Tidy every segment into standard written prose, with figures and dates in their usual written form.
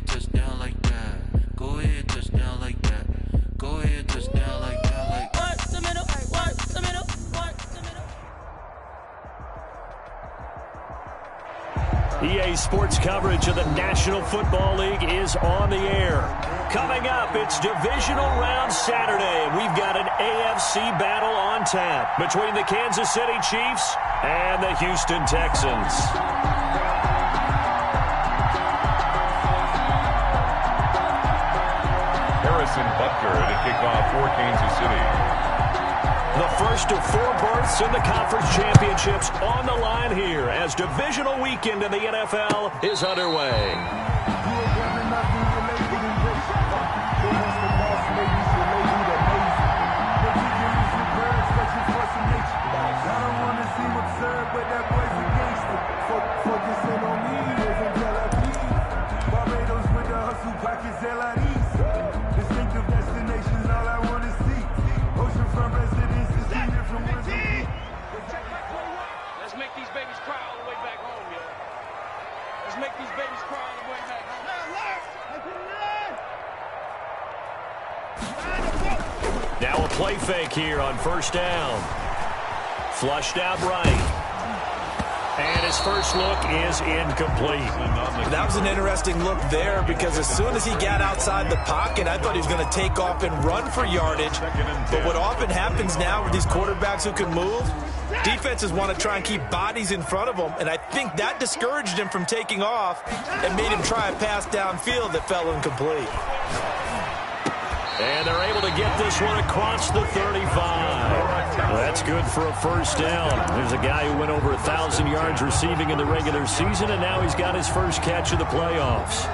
ahead, touchdown like that. Go ahead, touchdown like that. Go ahead, touchdown like that. Like work the middle, work the middle, work the middle. EA Sports coverage of the National Football League is on the air. Coming up, it's Divisional Round Saturday, and we've got an AFC battle on tap between the Kansas City Chiefs and the Houston Texans. Harrison Butker to kick off for Kansas City. The first of 4 berths in the conference championships on the line here as divisional weekend in the NFL is underway. Now a play fake here on first down. Flushed out right. And his first look is incomplete. That was an interesting look there because as soon as he got outside the pocket, I thought he was going to take off and run for yardage. But what often happens now with these quarterbacks who can move, defenses want to try and keep bodies in front of them, and I think that discouraged him from taking off and made him try a pass downfield that fell incomplete. And they're able to get this one across the 35. That's good for a first down. There's a guy who went over 1,000 yards receiving in the regular season, and now he's got his first catch of the playoffs.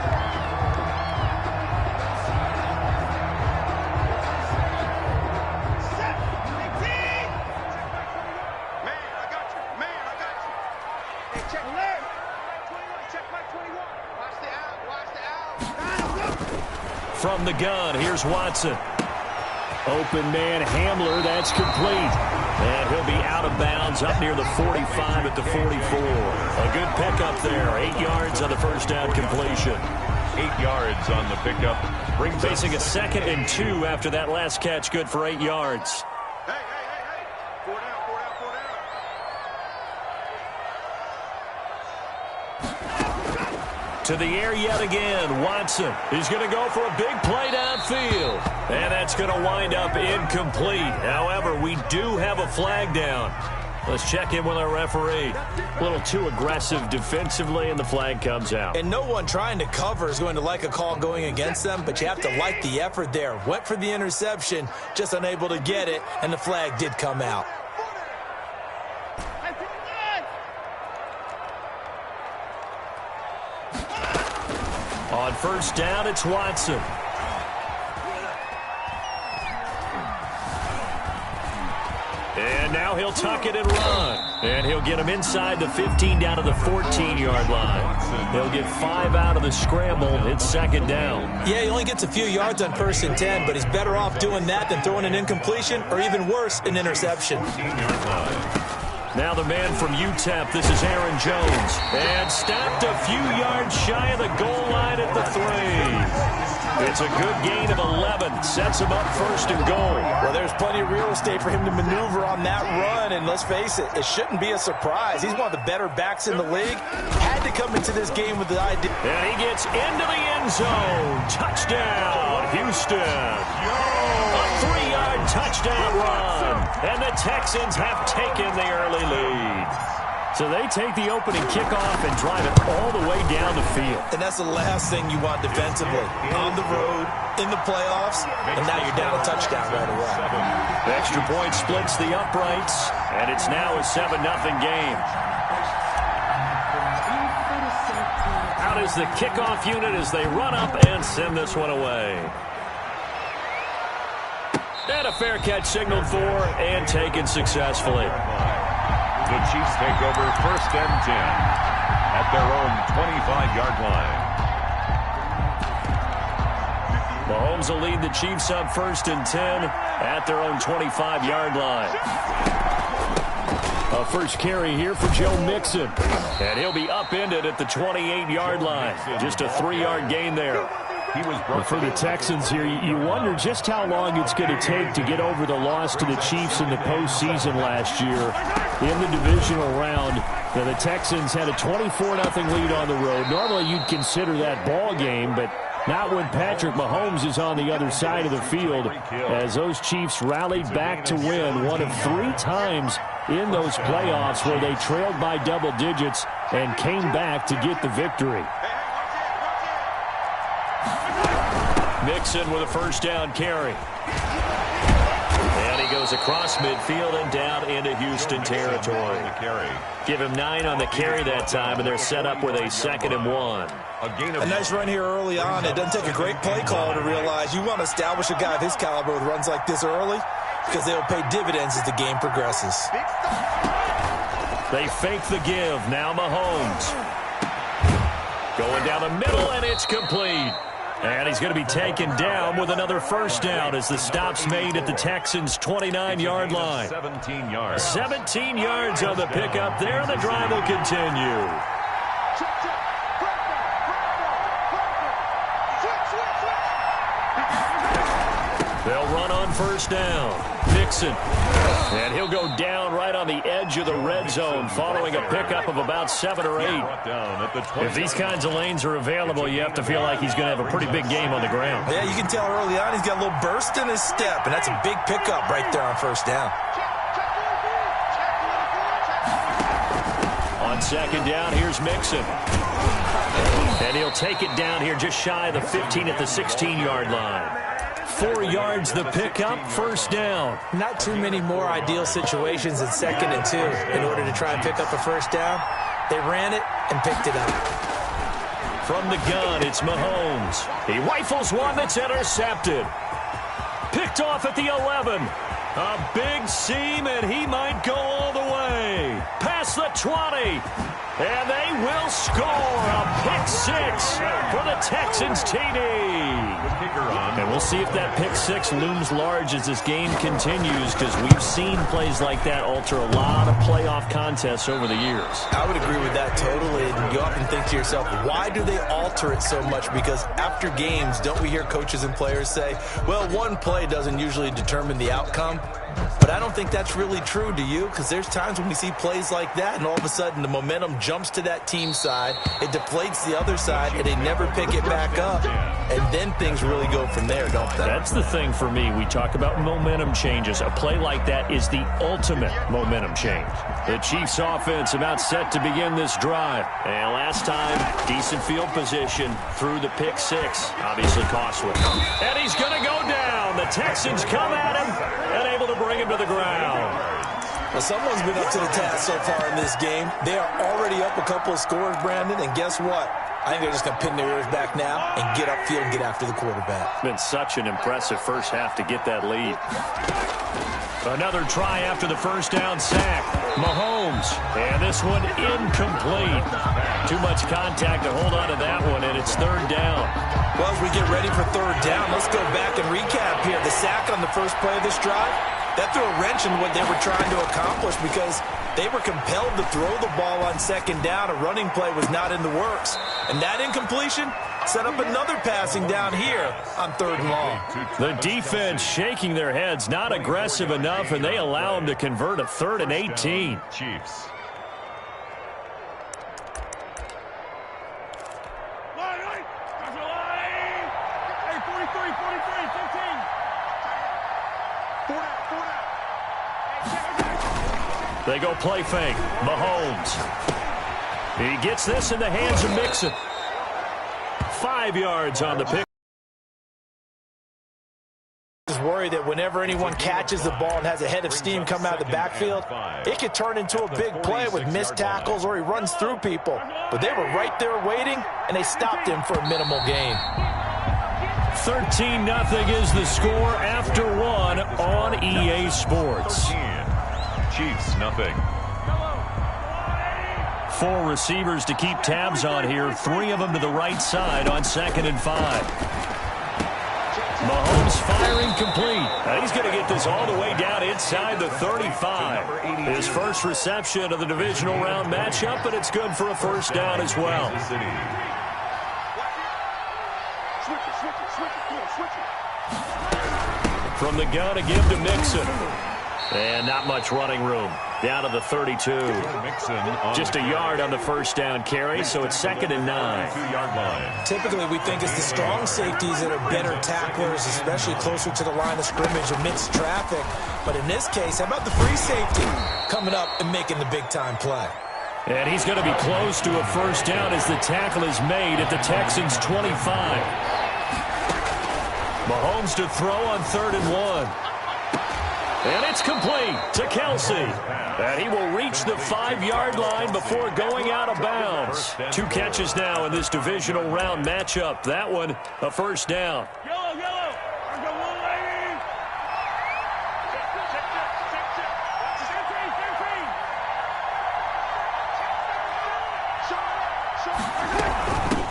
From the gun, here's Watson. Open man, Hamler, that's complete. And he'll be out of bounds up near the 45 at the 44. A good pickup there, 8 yards on the first down completion. 8 yards on the pickup. Facing a 2nd and 2 after that last catch, good for 8 yards. Hey. 4 down. To the air yet again, Watson. He's going to go for a big play downfield. And that's going to wind up incomplete. However, we do have a flag down. Let's check in with our referee. A little too aggressive defensively, and the flag comes out. And no one trying to cover is going to like a call going against them, but you have to like the effort there. Went for the interception, just unable to get it, and the flag did come out. On first down, it's Watson. And now he'll tuck it and run. And he'll get him inside the 15 down to the 14-yard line. He'll get 5 out of the scramble. It's 2nd down. Yeah, he only gets a few yards on 1st and 10, but he's better off doing that than throwing an incompletion or even worse, an interception. Now the man from UTEP, this is Aaron Jones. And stopped a few yards shy of the goal line at the 3. It's a good gain of 11. Sets him up 1st and goal. Well, there's plenty of real estate for him to maneuver on that run. And let's face it, it shouldn't be a surprise. He's one of the better backs in the league. Had to come into this game with the idea. And he gets into the end zone. Touchdown, Houston. A 3-yard touchdown run. And the Texans have taken the early lead. So they take the opening kickoff and drive it all the way down the field. And that's the last thing you want defensively. On the road, in the playoffs, and now you're down a touchdown right away. The extra point splits the uprights, and it's now a 7-0 game. Out is the kickoff unit as they run up and send this one away. And a fair catch signaled for and taken successfully. The Chiefs take over 1st and 10 at their own 25-yard line. Mahomes will lead the Chiefs up 1st and 10 at their own 25-yard line. A first carry here for Joe Mixon. And he'll be upended at the 28-yard line. Just a 3-yard gain there. For the Texans here, you wonder just how long it's going to take to get over the loss to the Chiefs in the postseason last year. In the divisional round, the Texans had a 24-0 lead on the road. Normally you'd consider that ball game, but not when Patrick Mahomes is on the other side of the field, as those Chiefs rallied back to win one of 3 times in those playoffs where they trailed by double digits and came back to get the victory. Mixon with a first down carry. And he goes across midfield and down into Houston territory. Give him 9 on the carry that time, and they're set up with a 2nd and 1. A nice run here early on. It doesn't take a great play caller to realize you want to establish a guy of his caliber with runs like this early because they'll pay dividends as the game progresses. They fake the give. Now Mahomes. Going down the middle, and it's complete. And he's going to be taken down with another first down as the stop's made at the Texans' 29-yard line. 17 yards. 17 yards on the pickup there, and the drive will continue. They'll run on first down. Mixon. And he'll go down right on the edge of the red zone following a pickup of about 7 or 8. If these kinds of lanes are available, you have to feel like he's going to have a pretty big game on the ground. Yeah, you can tell early on he's got a little burst in his step, and that's a big pickup right there on first down. On second down, here's Mixon. And he'll take it down here just shy of the 15 at the 16-yard line. 4 yards the pickup, first down. Not too many more ideal situations in 2nd and 2 in order to try and pick up a first down. They ran it and picked it up. From the gun, it's Mahomes. He rifles one that's intercepted. Picked off at the 11. A big seam, and he might go all the way. Past the 20. And they will score a pick 6 for the Texans TD. And we'll see if that pick 6 looms large as this game continues, because we've seen plays like that alter a lot of playoff contests over the years. I would agree with that totally. And you often think to yourself, why do they alter it so much? Because after games, don't we hear coaches and players say, well, one play doesn't usually determine the outcome? But I don't think that's really true, do you? Because there's times when we see plays like that, and all of a sudden the momentum jumps to that team side, it deflates the other side, and they never pick it back up. And then things really go from there, don't they? That's the thing for me. We talk about momentum changes. A play like that is the ultimate momentum change. The Chiefs offense about set to begin this drive. And last time, decent field position through the pick 6. Obviously costly. And he's going to go down. The Texans come at him and able to bring him to the ground. Well, someone's been up to the task so far in this game. They are already up a couple of scores, Brandon, and guess what? I think they're just going to pin their ears back now and get upfield and get after the quarterback. Been such an impressive first half to get that lead. Another try after the first down sack. Mahomes, and this one incomplete. Too much contact to hold on to that one, and it's 3rd down. Well, as we get ready for 3rd down, let's go back and recap here. The sack on the first play of this drive, that threw a wrench in what they were trying to accomplish because they were compelled to throw the ball on 2nd down. A running play was not in the works. And that incompletion set up another passing down here on 3rd and long. The defense shaking their heads, not aggressive enough, and they allow them to convert a 3rd and 18. Chiefs. They go play fake. Mahomes. He gets this in the hands of Mixon. 5 yards on the pick. Is worried that whenever anyone catches the ball and has a head of steam come out of the backfield, it could turn into a big play with missed tackles or he runs through people. But they were right there waiting, and they stopped him for a minimal gain. 13-0 is the score after 1 on EA Sports. Chiefs, nothing. 4 receivers to keep tabs on here. 3 of them to the right side on 2nd and 5. Mahomes firing complete. And he's going to get this all the way down inside the 35. His first reception of the divisional round matchup, but it's good for a first down as well. From the gun, a give to Mixon. And not much running room. Down to the 32. Just a yard on the first down carry, so it's 2nd and 9. Typically, we think it's the strong safeties that are better tacklers, especially closer to the line of scrimmage amidst traffic. But in this case, how about the free safety coming up and making the big-time play? And he's going to be close to a first down as the tackle is made at the Texans' 25. Mahomes to throw on 3rd and 1. And it's complete to Kelsey. And he will reach the 5-yard line before going out of bounds. 2 catches now in this divisional round matchup. That one, a first down.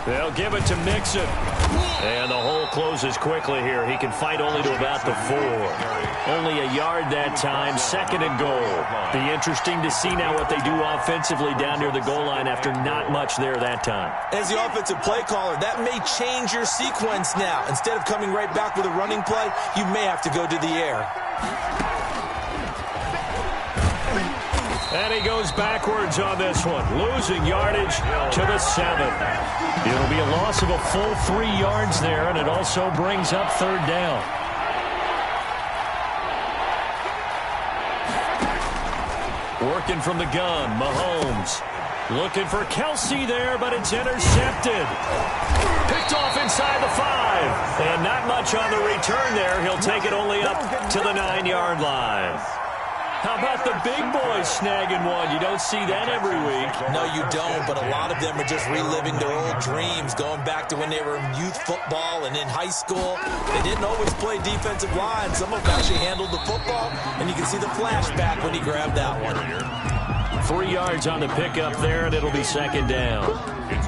They'll give it to Mixon. And the hole closes quickly here. He can fight only to about the 4. Only a yard that time, 2nd and goal. Be interesting to see now what they do offensively down near the goal line after not much there that time. As the offensive play caller, that may change your sequence now. Instead of coming right back with a running play, you may have to go to the air. And he goes backwards on this one, losing yardage to the 7. It'll be a loss of a full 3 yards there, and it also brings up 3rd down. Working from the gun, Mahomes. Looking for Kelsey there, but it's intercepted. Picked off inside the 5. And not much on the return there. He'll take it only up to the 9-yard line. How about the big boys snagging one? You don't see that every week. No, you don't, but a lot of them are just reliving their old dreams, going back to when they were in youth football and in high school. They didn't always play defensive line. Some of them actually handled the football, and you can see the flashback when he grabbed that one. 3 yards on the pickup there, and it'll be 2nd down.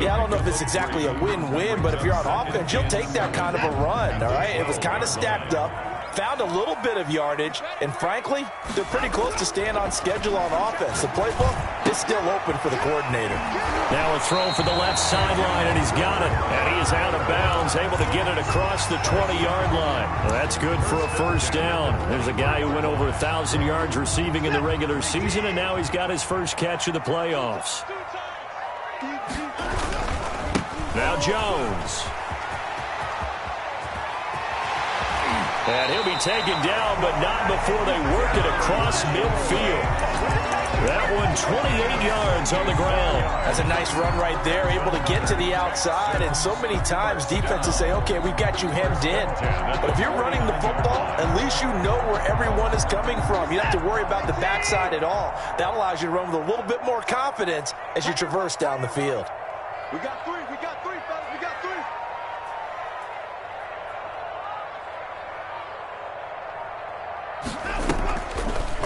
Yeah, I don't know if it's exactly a win-win, but if you're on offense, you'll take that kind of a run, all right? It was kind of stacked up. Found a little bit of yardage, and frankly, they're pretty close to staying on schedule on offense. The playbook is still open for the coordinator. Now a throw for the left sideline, and he's got it. And he is out of bounds, able to get it across the 20-yard line. Well, that's good for a first down. There's a guy who went over 1,000 yards receiving in the regular season, and now he's got his first catch of the playoffs. Now Jones. And he'll be taken down, but not before they work it across midfield. That one 28 yards on the ground. That's a nice run right there, able to get to the outside. And so many times defenses say, okay, we've got you hemmed in. But if you're running the football, at least you know where everyone is coming from. You don't have to worry about the backside at all. That allows you to run with a little bit more confidence as you traverse down the field. We got 3, fellas, we got 3.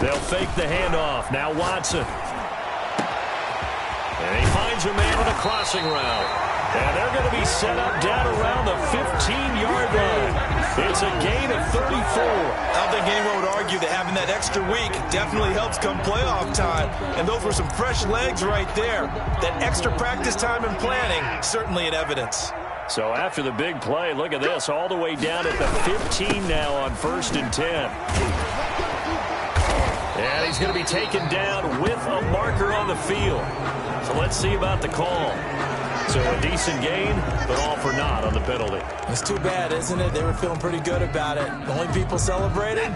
They'll fake the handoff. Now Watson. And he finds a man on a crossing route. And they're going to be set up down around the 15-yard line. It's a gain of 34. I don't think anyone would argue that having that extra week definitely helps come playoff time. And those were some fresh legs right there. That extra practice time and planning, certainly in evidence. So after the big play, look at this, all the way down at the 15 now on 1st and 10. And he's going to be taken down with a marker on the field. So let's see about the call. So a decent gain, but all for naught on the penalty. It's too bad, isn't it? They were feeling pretty good about it. The only people celebrating,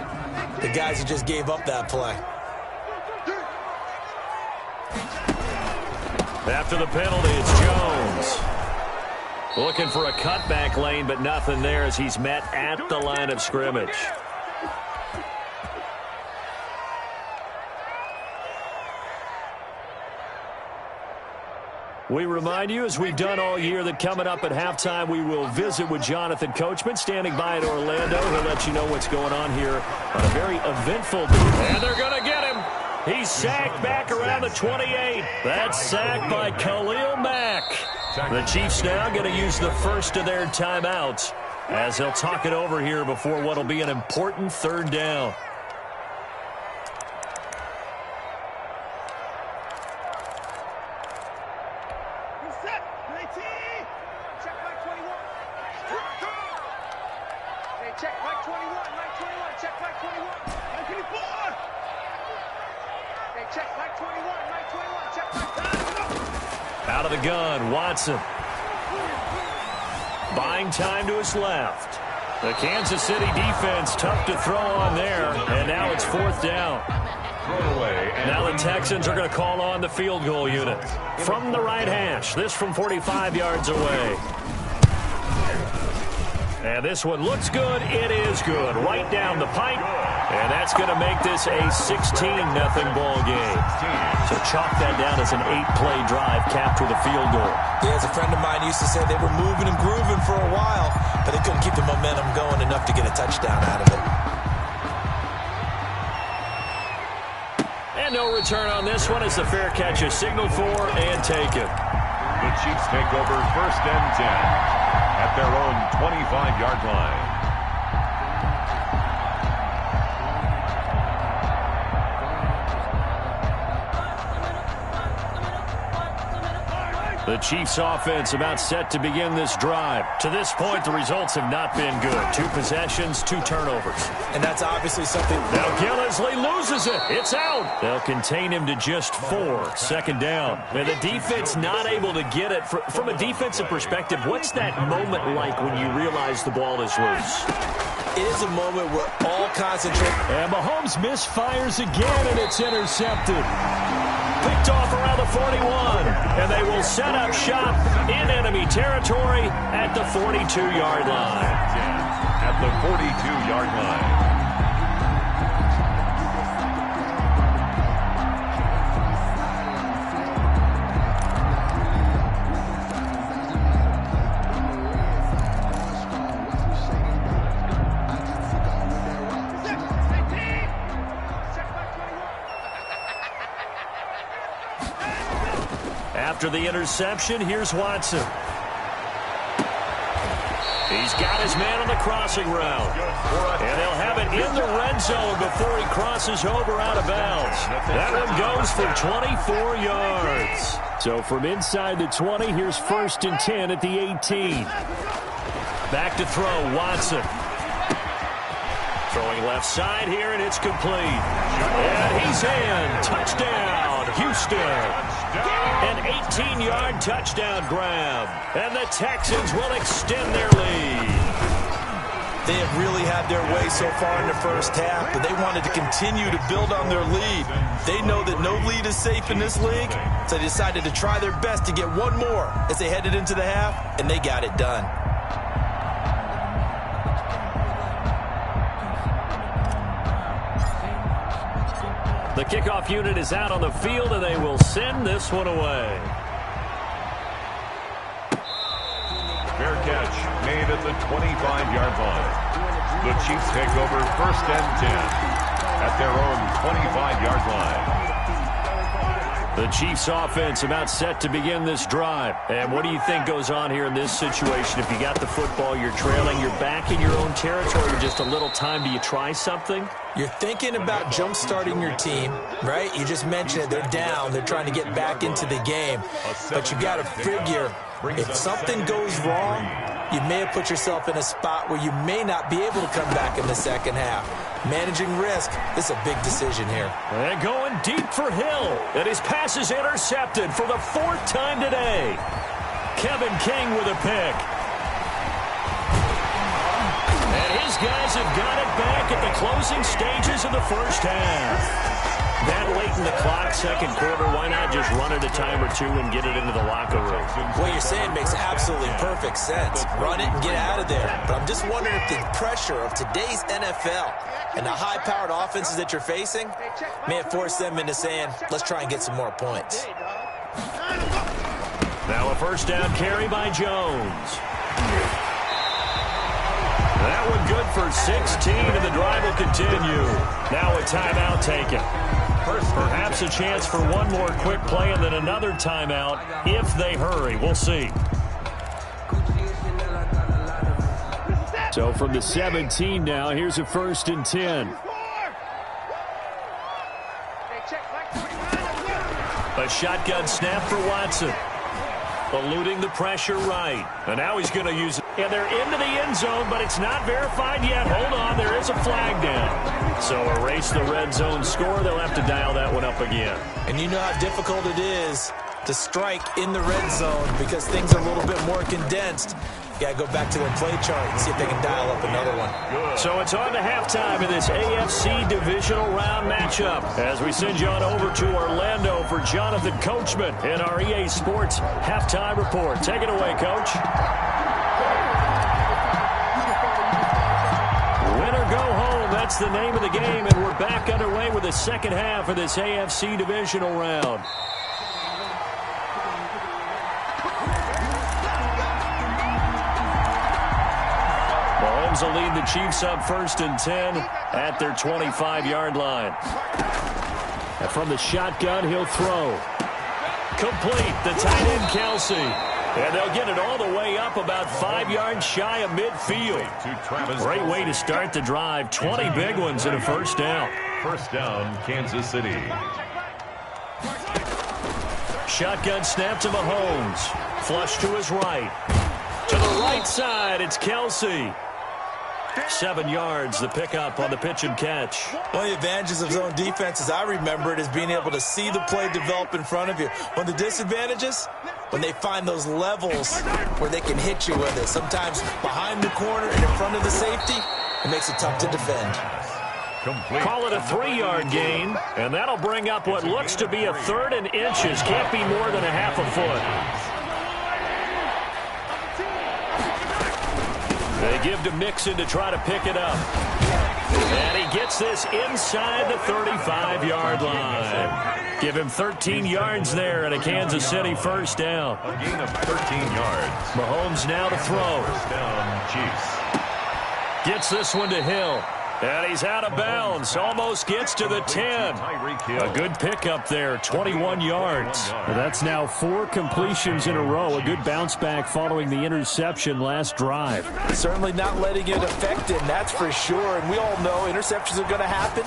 the guys who just gave up that play. After the penalty, it's Jones. Looking for a cutback lane, but nothing there as he's met at the line of scrimmage. We remind you, as we've done all year, that coming up at halftime, we will visit with Jonathan Coachman, standing by in Orlando. He'll let you know what's going on here on a very eventful day. And they're going to get him. He's sacked back around the 28. That's sacked by Khalil Mack. The Chiefs now going to use the first of their timeouts as they'll talk it over here before what will be an important third down. Out of the gun, Watson. Buying time to his left. The Kansas City defense tough to throw on there, and now it's fourth down. Now the Texans are going to call on the field goal unit. From the right hash, this from 45 yards away. And this one looks good. It is good. Right down the pipe. And that's going to make this a 16-0 ball game. So chalk that down as an 8-play drive capped with a field goal. Yeah, as a friend of mine used to say, they were moving and grooving for a while, but they couldn't keep the momentum going enough to get a touchdown out of it. And no return on this one as the fair catch is signaled for and taken. The Chiefs take over first and 10 at their own 25-yard line. The Chiefs offense about set to begin this drive. To this point, the results have not been good. 2 possessions, 2 turnovers. And that's obviously something. Now Gillisley loses it. It's out. They'll contain him to just 4. Second down. And the defense not able to get it. From a defensive perspective, what's that moment like when you realize the ball is loose? It is a moment where all concentrate. And Mahomes misfires again, and it's intercepted. Picked off around the 41, and they will set up shop in enemy territory at the 42-yard line. At the 42-yard line. After the interception, here's Watson. He's got his man on the crossing route. And they'll have it in the red zone before he crosses over out of bounds. That one goes for 24 yards. So from inside the 20, here's first and 10 at the 18. Back to throw, Watson. Throwing left side here, and it's complete. And he's in. Touchdown, Houston. An 18-yard touchdown grab. And the Texans will extend their lead. They have really had their way so far in the first half, but they wanted to continue to build on their lead. They know that no lead is safe in this league, so they decided to try their best to get one more as they headed into the half, and they got it done. The kickoff unit is out on the field, and they will send this one away. Fair catch made at the 25-yard line. The Chiefs take over first and 10 at their own 25-yard line. The Chiefs offense about set to begin this drive. And what do you think goes on here in this situation? If you got the football, you're trailing, you're back in your own territory with just a little time. Do you try something? You're thinking about jump-starting your team, right? You just mentioned it. They're down. They're trying to get back into the game. But you got to figure, if something goes wrong, you may have put yourself in a spot where you may not be able to come back in the second half. Managing risk, this is a big decision here. And going deep for Hill. And his pass is intercepted for the 4th time today. Kevin King with a pick. And his guys have got it back at the closing stages of the first half. That late in the clock, second quarter, why not just run it a time or two and get it into the locker room? What you're saying makes absolutely perfect sense. Run it and get out of there. But I'm just wondering if the pressure of today's NFL and the high-powered offenses that you're facing may have forced them into saying, let's try and get some more points. Now a first down carry by Jones. That one good for 16, and the drive will continue. Now a timeout taken. Perhaps a chance for one more quick play and then another timeout if they hurry. We'll see. So from the 17 now, here's a 1st and 10. A shotgun snap for Watson. Eluding the pressure right. And now he's going to use it. And they're into the end zone, but it's not verified yet. Hold on, there is a flag down. So erase the red zone score. They'll have to dial that one up again. And you know how difficult it is to strike in the red zone because things are a little bit more condensed. You got to go back to their play chart and see if they can dial up another one. Good. So it's on to halftime in this AFC divisional round matchup as we send you on over to Orlando for Jonathan Coachman in our EA Sports halftime report. Take it away, Coach. Win or go home, that's the name of the game, and we're back underway with the second half of this AFC divisional round. Mahomes will lead the Chiefs up 1st and 10 at their 25-yard line. And from the shotgun, he'll throw. Complete, the tight end Kelsey. And they'll get it all the way up about 5 yards shy of midfield. Great way to start the drive. 20 big ones and a first down. First down, Kansas City. Shotgun snap to Mahomes. Flush to his right. To the right side, it's Kelsey. 7 yards, the pickup on the pitch and catch. One of the advantages of zone defense, as I remember it, is being able to see the play develop in front of you. One of the disadvantages, when they find those levels where they can hit you with it. Sometimes behind the corner and in front of the safety, it makes it tough to defend. Complete. Call it a 3-yard gain, and that'll bring up what looks to be a 3rd and inches. Can't be more than a half a foot. They give to Mixon to try to pick it up. And he gets this inside the 35-yard line. Give him 13 yards there and a Kansas City first down. A gain of 13 yards. Mahomes now to throw. First down, Chiefs. Gets this one to Hill. And he's out of bounds. Almost gets to the 10. A good pickup there, 21 yards. Well, that's now 4 completions in a row. A good bounce back following the interception last drive. Certainly not letting it affect him, that's for sure. And we all know interceptions are going to happen.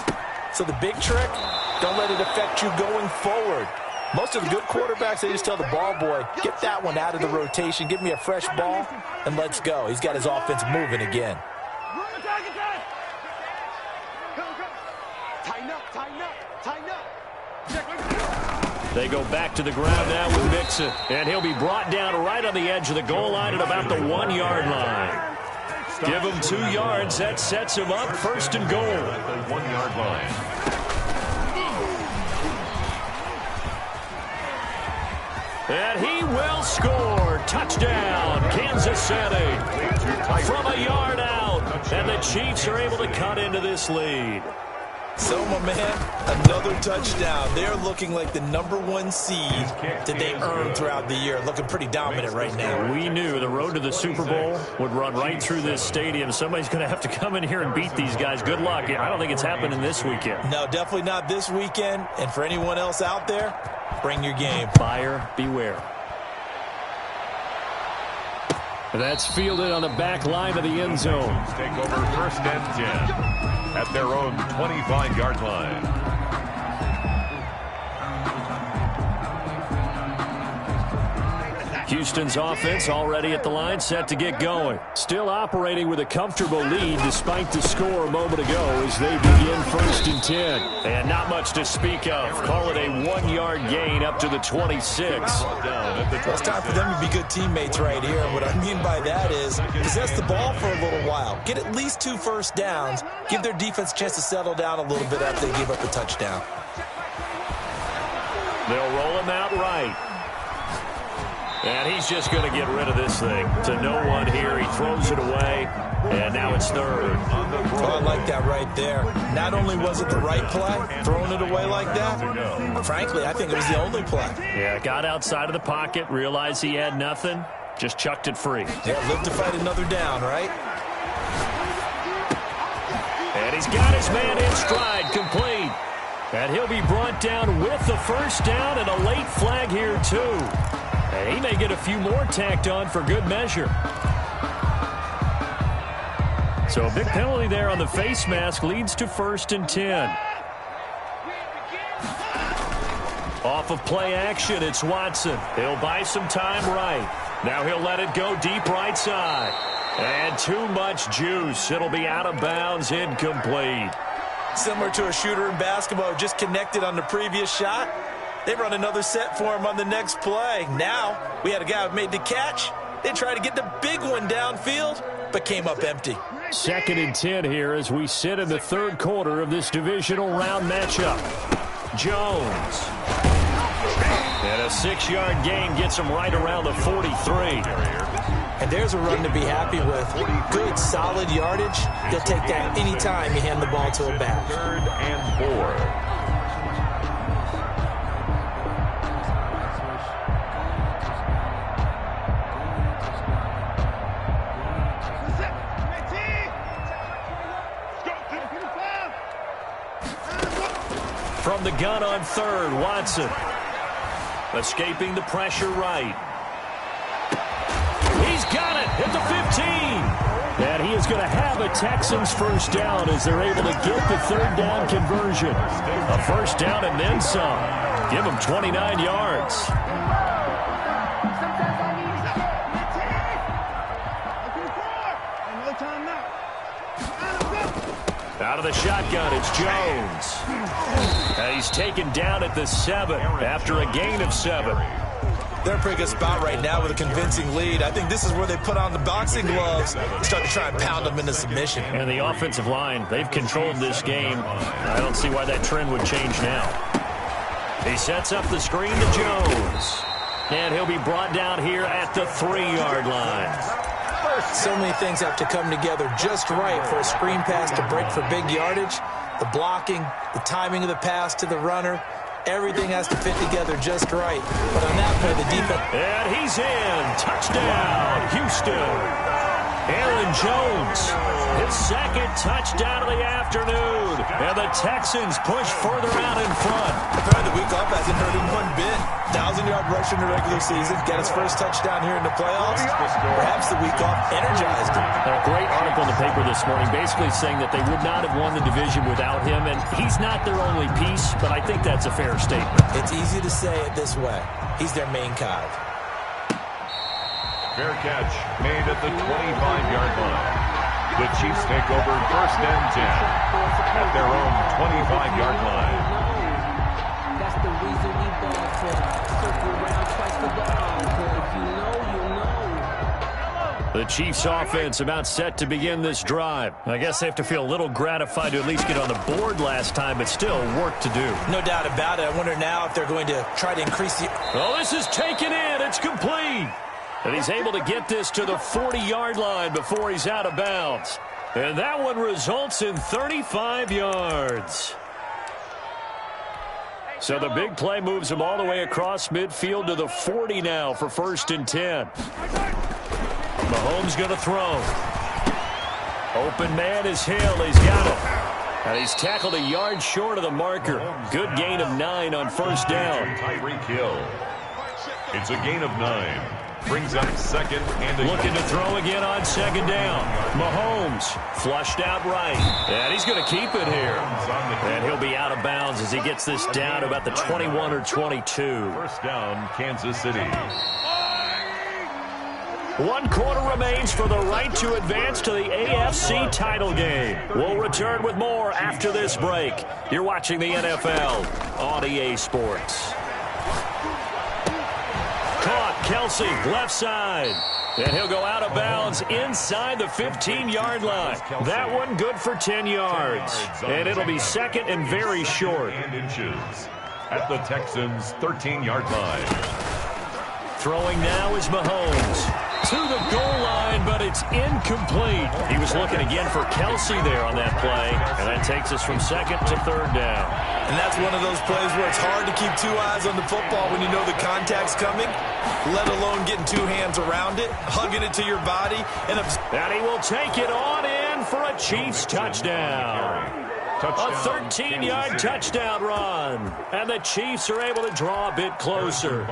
So the big trick, don't let it affect you going forward. Most of the good quarterbacks, they just tell the ball boy, get that one out of the rotation, give me a fresh ball, and let's go. He's got his offense moving again. They go back to the ground now with Mixon. And he'll be brought down right on the edge of the goal line at about the 1-yard line. Give him 2 yards. That sets him up 1st and goal. At the 1-yard line. And he will score. Touchdown, Kansas City. From a yard out. And the Chiefs are able to cut into this lead. So, my man, another touchdown. They're looking like the #1 seed that they earned throughout the year. Looking pretty dominant right now. We knew the road to the Super Bowl would run right through this stadium. Somebody's going to have to come in here and beat these guys. Good luck. I don't think it's happening this weekend. No, definitely not this weekend. And for anyone else out there, bring your game. Buyer beware. That's fielded on the back line of the end zone. Take over 1st and 10 at their own 25-yard line. Houston's offense already at the line, set to get going. Still operating with a comfortable lead despite the score a moment ago as they begin 1st and 10. And not much to speak of. Call it a 1-yard gain up to the 26. It's time for them to be good teammates right here. And what I mean by that is possess the ball for a little while. Get at least 2 first downs. Give their defense a chance to settle down a little bit after they give up a touchdown. They'll roll him out right. And he's just going to get rid of this thing. To no one here. He throws it away. And now it's 3rd. Oh, I like that right there. Not only was it the right play, throwing it away like that, frankly, I think it was the only play. Yeah, got outside of the pocket, realized he had nothing, just chucked it free. Yeah, live to fight another down, right? And he's got his man in stride, complete. And he'll be brought down with the first down and a late flag here, too. And he may get a few more tacked on for good measure. So a big penalty there on the face mask leads to 1st and 10. Off of play action, it's Watson. He'll buy some time right. Now he'll let it go deep right side. And too much juice. It'll be out of bounds, incomplete. Similar to a shooter in basketball, just connected on the previous shot. They run another set for him on the next play. Now, we had a guy who made the catch. They tried to get the big one downfield, but came up empty. 2nd and 10 here as we sit in the 3rd quarter of this divisional round matchup. Jones. And a 6-yard gain gets him right around the 43. And there's a run to be happy with. Good, solid yardage. He'll take that anytime you hand the ball to a back. 3rd and 4. From the gun on 3rd, Watson. Escaping the pressure right. He's got it at the 15. And he is going to have a Texans 1st down as they're able to get the 3rd down conversion. A 1st down and then some. Give him 29 yards. Out of the shotgun, it's Jones. And he's taken down at the 7 after a gain of 7. They're in a pretty good spot right now with a convincing lead. I think this is where they put on the boxing gloves and start to try and pound them into submission. And the offensive line, they've controlled this game. I don't see why that trend would change now. He sets up the screen to Jones. And he'll be brought down here at the 3-yard line. So many things have to come together just right for a screen pass to break for big yardage. The blocking, the timing of the pass to the runner, everything has to fit together just right. But on that play, the defense... And he's in. Touchdown, Houston. Aaron Jones, his 2nd touchdown of the afternoon. And the Texans push further out in front. Apparently the week off hasn't hurt him one bit. 1,000-yard rusher in the regular season. Got his 1st touchdown here in the playoffs. Perhaps the week off energized him. A great article in the paper this morning basically saying that they would not have won the division without him. And he's not their only piece, but I think that's a fair statement. It's easy to say it this way. He's their main cog. Fair catch made at the 25-yard line. The Chiefs take over 1st and 10 at their own 25-yard line. That's the reason we ball to circle around twice the ball. If you know, you know. The Chiefs offense about set to begin this drive. I guess they have to feel a little gratified to at least get on the board last time, but still work to do. No doubt about it. I wonder now if they're going to try to increase the... Oh, this is taken in. It's complete. And he's able to get this to the 40-yard line before he's out of bounds. And that one results in 35 yards. So the big play moves him all the way across midfield to the 40 now for 1st and 10. Mahomes going to throw. Open man is Hill. He's got it. And he's tackled a yard short of the marker. Good gain of 9 on 1st down. Tyreek Hill. It's a gain of 9. Brings up 2nd and... Looking to throw again on 2nd down. Mahomes flushed out right. And he's going to keep it here. And he'll be out of bounds as he gets this down to about the 21 or 22. 1st down, Kansas City. 1 quarter remains for the right to advance to the AFC title game. We'll return with more after this break. You're watching the NFL on EA Sports. Caught, Kelsey, left side. And he'll go out of bounds inside the 15-yard line. That one good for 10 yards. And it'll be 2nd and very short. Inches at the Texans' 13-yard line. Throwing now is Mahomes. To the goal line, but it's incomplete. He was looking again for Kelsey there on that play. And that takes us from 2nd to 3rd down. And that's one of those plays where it's hard to keep 2 eyes on the football when you know the contact's coming, let alone getting 2 hands around it, hugging it to your body. And he will take it on in for a Chiefs touchdown. A 13-yard touchdown run. And the Chiefs are able to draw a bit closer.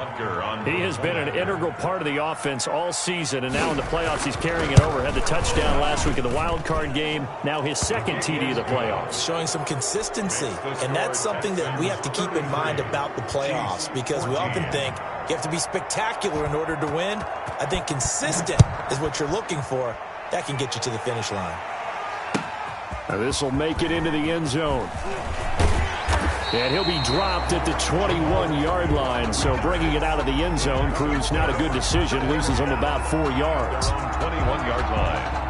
He has been an integral part of the offense all season, and now in the playoffs he's carrying it over. Had the touchdown last week in the wild card game. Now his second TD of the playoffs. Showing some consistency, and that's something that we have to keep in mind about the playoffs, because we often think you have to be spectacular in order to win. I think consistent is what you're looking for. That can get you to the finish line. Now this will make it into the end zone. And he'll be dropped at the 21-yard line, so bringing it out of the end zone proves not a good decision. Loses him about 4 yards. 21-yard line.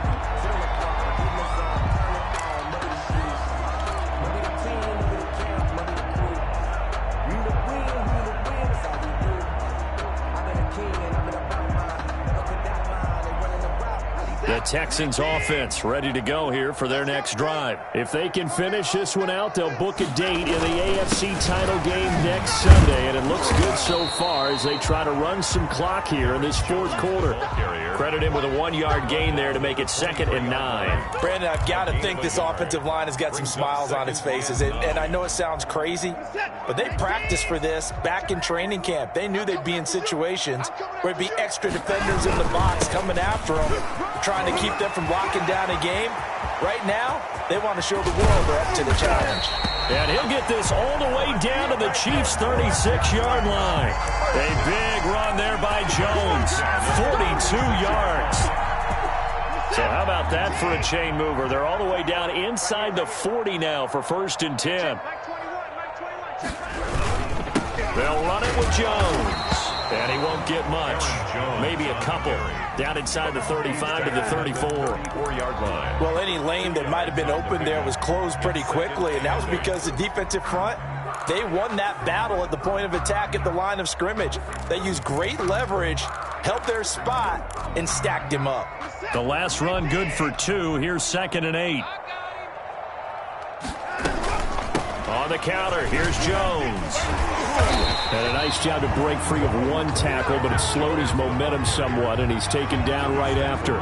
The Texans offense ready to go here for their next drive. If they can finish this one out, they'll book a date in the AFC title game next Sunday, and it looks good so far as they try to run some clock here in this fourth quarter. Credit him with a 1-yard gain there to make it 2nd and 9. Brandon, I've got to think this offensive line has got some smiles on its faces, and I know it sounds crazy, but they practiced for this back in training camp. They knew they'd be in situations where it'd be extra defenders in the box coming after them, trying to keep them from locking down a game. Right now, they want to show the world they're up to the challenge. And he'll get this all the way down to the Chiefs' 36-yard line. A big run there by Jones. 42 yards. So how about that for a chain mover? They're all the way down inside the 40 now for 1st and 10. They'll run it with Jones. And he won't get much. Maybe a couple. Down inside the 35 to the 34-yard line. Well, any lane that might have been open there was closed pretty quickly, and that was because the defensive front, they won that battle at the point of attack at the line of scrimmage. They used great leverage, held their spot, and stacked him up. The last run good for 2. Here's 2nd and 8. On the counter, here's Jones. And a nice job to break free of one tackle, but it slowed his momentum somewhat, and he's taken down right after.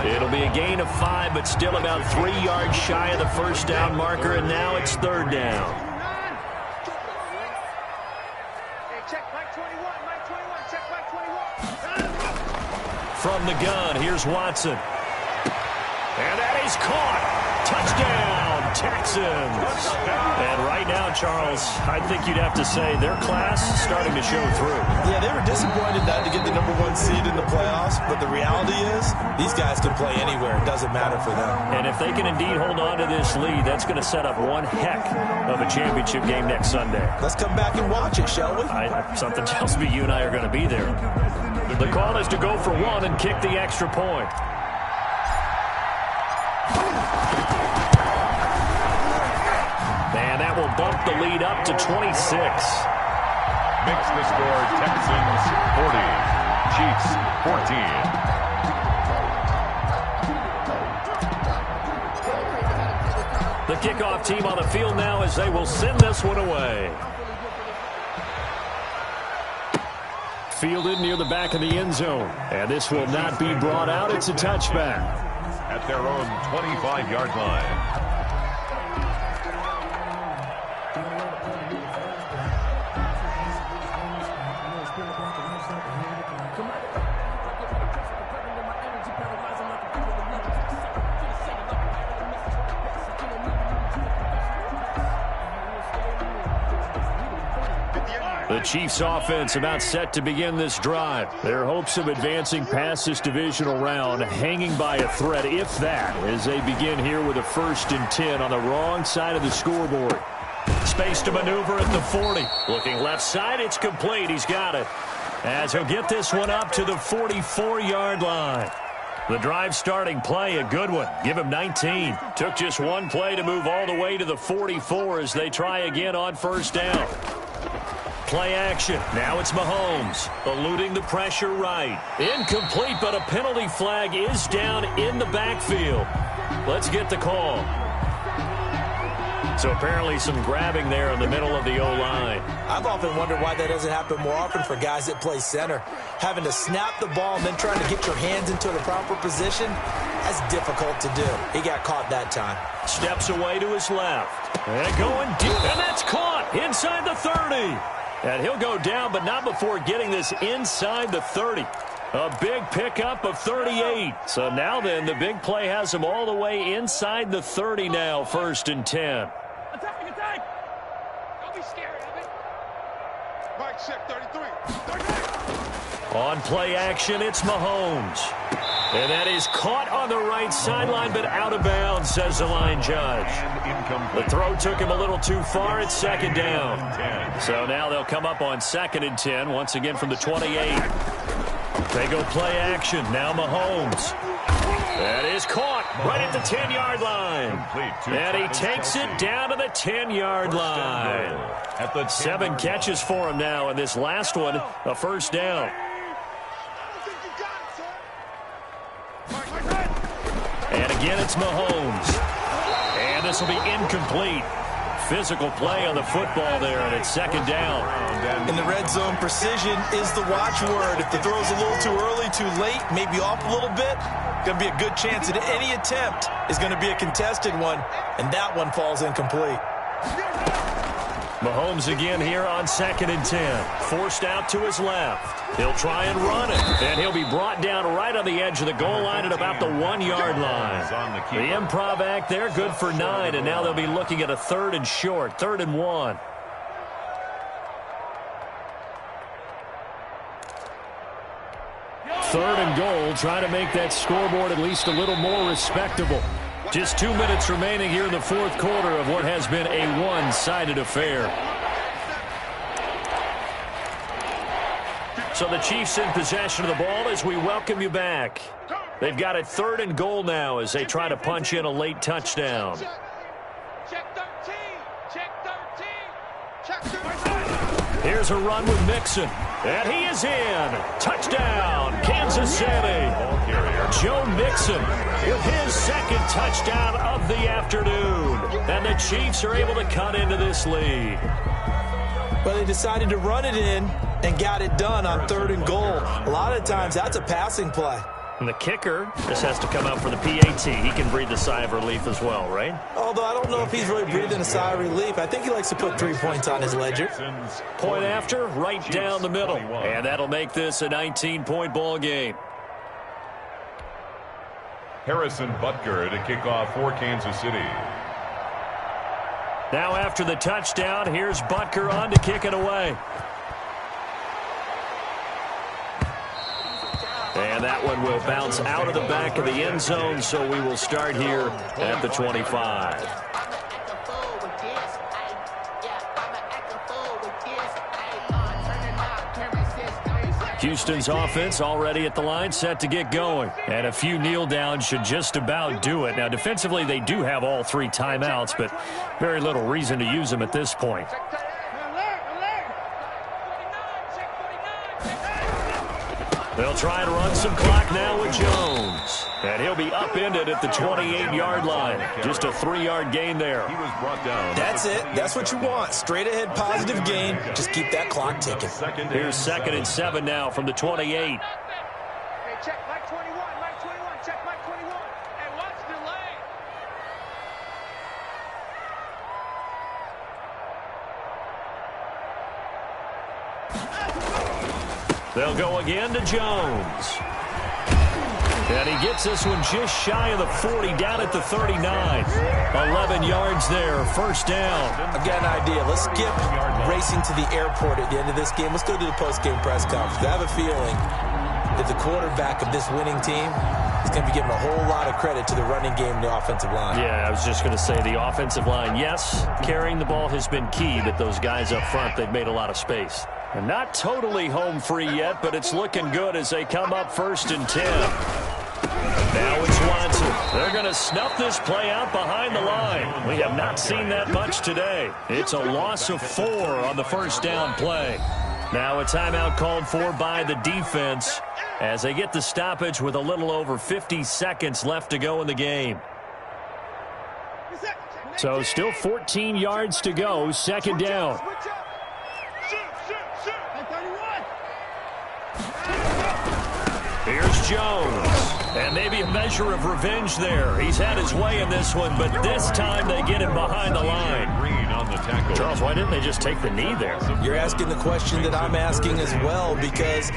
It'll be a gain of 5, but still about 3 yards shy of the first down marker, and now it's 3rd down. From the gun, here's Watson. And that is caught. Touchdown, Texans. And right now, Charles, I think you'd have to say their class is starting to show through. Yeah, they were disappointed not to get the #1 seed in the playoffs, but the reality is these guys can play anywhere. It doesn't matter for them. And if they can indeed hold on to this lead, that's going to set up one heck of a championship game next Sunday. Let's come back and watch it, shall we? Something tells me you and I are going to be there. The call is to go for 1 and kick the extra point. And that will bump the lead up to 26. Makes the score Texans 40, Chiefs 14. The kickoff team on the field now as they will send this one away. Fielded near the back of the end zone. And this will not be brought out. It's a touchback. At their own 25-yard line. The Chiefs offense about set to begin this drive. Their hopes of advancing past this divisional round hanging by a thread, if that, as they begin here with a 1st and 10 on the wrong side of the scoreboard. Space to maneuver at the 40. Looking left side, it's complete. He's got it. As he'll get this one up to the 44-yard line. The drive starting play, a good one. Give him 19. Took just one play to move all the way to the 44 as they try again on 1st down. Play action. Now it's Mahomes. Eluding the pressure right. Incomplete, but a penalty flag is down in the backfield. Let's get the call. So apparently some grabbing there in the middle of the O-line. I've often wondered why that doesn't happen more often for guys that play center. Having to snap the ball and then trying to get your hands into the proper position, That's difficult to do. He got caught that time. Steps away to his left. And going deep, and that's caught inside the 30. And he'll go down, but not before getting this inside the 30. A big pickup of 38. So now then, the big play has him all the way inside the 30 now, 1st and 10. Attack! Don't be scared of it. Mike, check 33. On play action, it's Mahomes. And that is caught on the right sideline, but out of bounds, says the line judge. The throw took him a little too far. It's 2nd down. So now they'll come up on 2nd and 10, once again from the 28. They go play action. Now Mahomes. That is caught right at the 10-yard line. And he takes it down to the 10-yard line. 7 catches for him now, and this last one, a 1st down. And again, it's Mahomes. And this will be incomplete. Physical play on the football there, and it's 2nd down. In the red zone, precision is the watchword. If the throw's a little too early, too late, maybe off a little bit, going to be a good chance that any attempt is going to be a contested one, and that one falls incomplete. Mahomes again here on 2nd and 10. Forced out to his left. He'll try and run it. And he'll be brought down right on the edge of the goal line at about the 1-yard line. The improv act there, good for 9. And now they'll be looking at a 3rd and short, 3rd and 1. Third and goal, trying to make that scoreboard at least a little more respectable. Just 2 minutes remaining here in the 4th quarter of what has been a one-sided affair. So the Chiefs in possession of the ball as we welcome you back. They've got it 3rd and goal now as they try to punch in a late touchdown. Check 13. Check 13. Check 13. Here's a run with Mixon. And he is in. Touchdown, Kansas City. Joe Mixon with his 2nd touchdown of the afternoon. And the Chiefs are able to cut into this lead. Well, they decided to run it in and got it done on 3rd and goal. A lot of times, that's a passing play. And the kicker just has to come out for the PAT. He can breathe a sigh of relief as well, right? Although I don't know if he's really breathing a sigh of relief. I think he likes to put 3 points on his ledger. Point after, right down the middle. And that'll make this a 19-point ball game. Harrison Butker to kick off for Kansas City. Now after the touchdown, here's Butker on to kick it away. And that one will bounce out of the back of the end zone, so we will start here at the 25. Houston's offense already at the line, set to get going. And a few kneel downs should just about do it. Now, defensively, they do have all 3 timeouts, but very little reason to use them at this point. They'll try and run some clock now with Jones. And he'll be upended at the 28-yard line. Just a 3-yard gain there. He was brought down. That's it. That's what you want. Straight ahead positive gain. Just keep that clock ticking. Here's 2nd and 7 now from the 28. Hey, check Mike 21. Mike 21. Check Mike 21. Hey, watch the lane. They'll go again to Jones. And he gets this one just shy of the 40, down at the 39. 11 yards there, 1st down. I've got an idea. Let's skip racing to the airport at the end of this game. Let's go to the post-game press conference. I have a feeling that the quarterback of this winning team is going to be giving a whole lot of credit to the running game and the offensive line. Yeah, I was just going to say the offensive line, yes, carrying the ball has been key, but those guys up front, they've made a lot of space. And not totally home free yet, but it's looking good as they come up 1st and 10. Now it's Watson. They're going to snuff this play out behind the line. We have not seen that much today. It's a loss of 4 on the 1st down play. Now a timeout called for by the defense as they get the stoppage with a little over 50 seconds left to go in the game. So still 14 yards to go, 2nd down. Here's Jones. And maybe a measure of revenge there. He's had his way in this one, but this time they get him behind the line. Charles, why didn't they just take the knee there? You're asking the question that I'm asking as well, because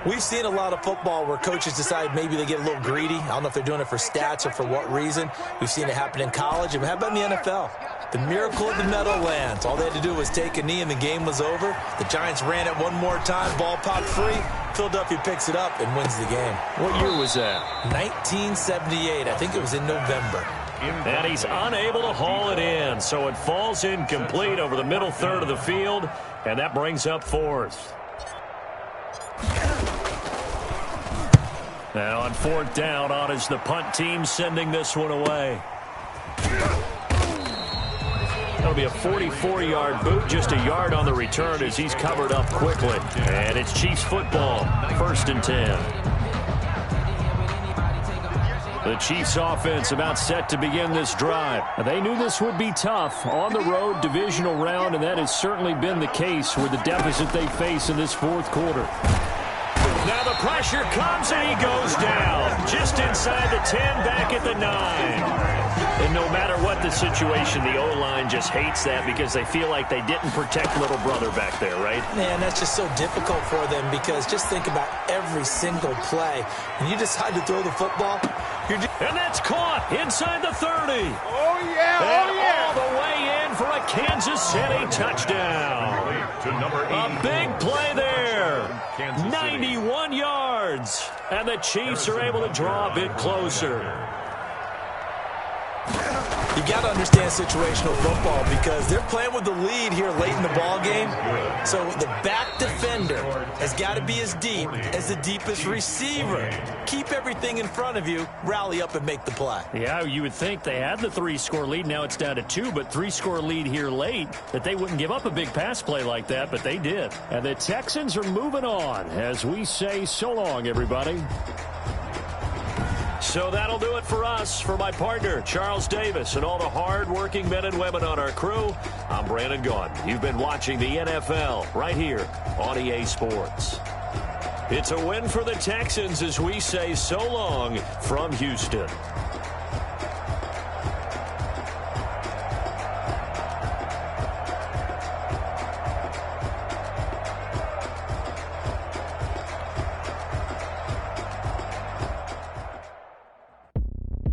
we've seen a lot of football where coaches decide maybe they get a little greedy. I don't know if they're doing it for stats or for what reason. We've seen it happen in college. And how about in the NFL? The miracle of the Meadowlands. All they had to do was take a knee and the game was over. The Giants ran it one more time. Ball popped free. Philadelphia picks it up and wins the game. What year was that? 1978. I think it was in November. And he's unable to haul it in, so it falls incomplete over the middle third of the field, and that brings up fourth. Now on fourth down, on is the punt team sending this one away. That'll be a 44-yard boot, just a yard on the return as he's covered up quickly. And it's Chiefs football, 1st and 10. The Chiefs offense about set to begin this drive. They knew this would be tough on the road, divisional round, and that has certainly been the case with the deficit they face in this fourth quarter. Now the pressure comes and he goes down. Just inside the 10, back at the 9. And no matter what the situation, the O-line just hates that because they feel like they didn't protect little brother back there, right? Man, that's just so difficult for them because just think about every single play. When you decide to throw the football, and that's caught inside the 30. Oh, yeah, and all the way in for a Kansas City touchdown. A big play there. 91 yards. And the Chiefs are able to draw a bit closer. You got to understand situational football because they're playing with the lead here late in the ball game. So the back defender has got to be as deep as the deepest receiver. Keep everything in front of you, rally up and make the play. Yeah, you would think they had the 3-score lead. Now it's down to 2, but 3-score lead here late, that they wouldn't give up a big pass play like that, but they did. And the Texans are moving on as we say so long, everybody. So that'll do it for us. For my partner, Charles Davis, and all the hard-working men and women on our crew, I'm Brandon Gaudin. You've been watching the NFL right here on EA Sports. It's a win for the Texans as we say so long from Houston.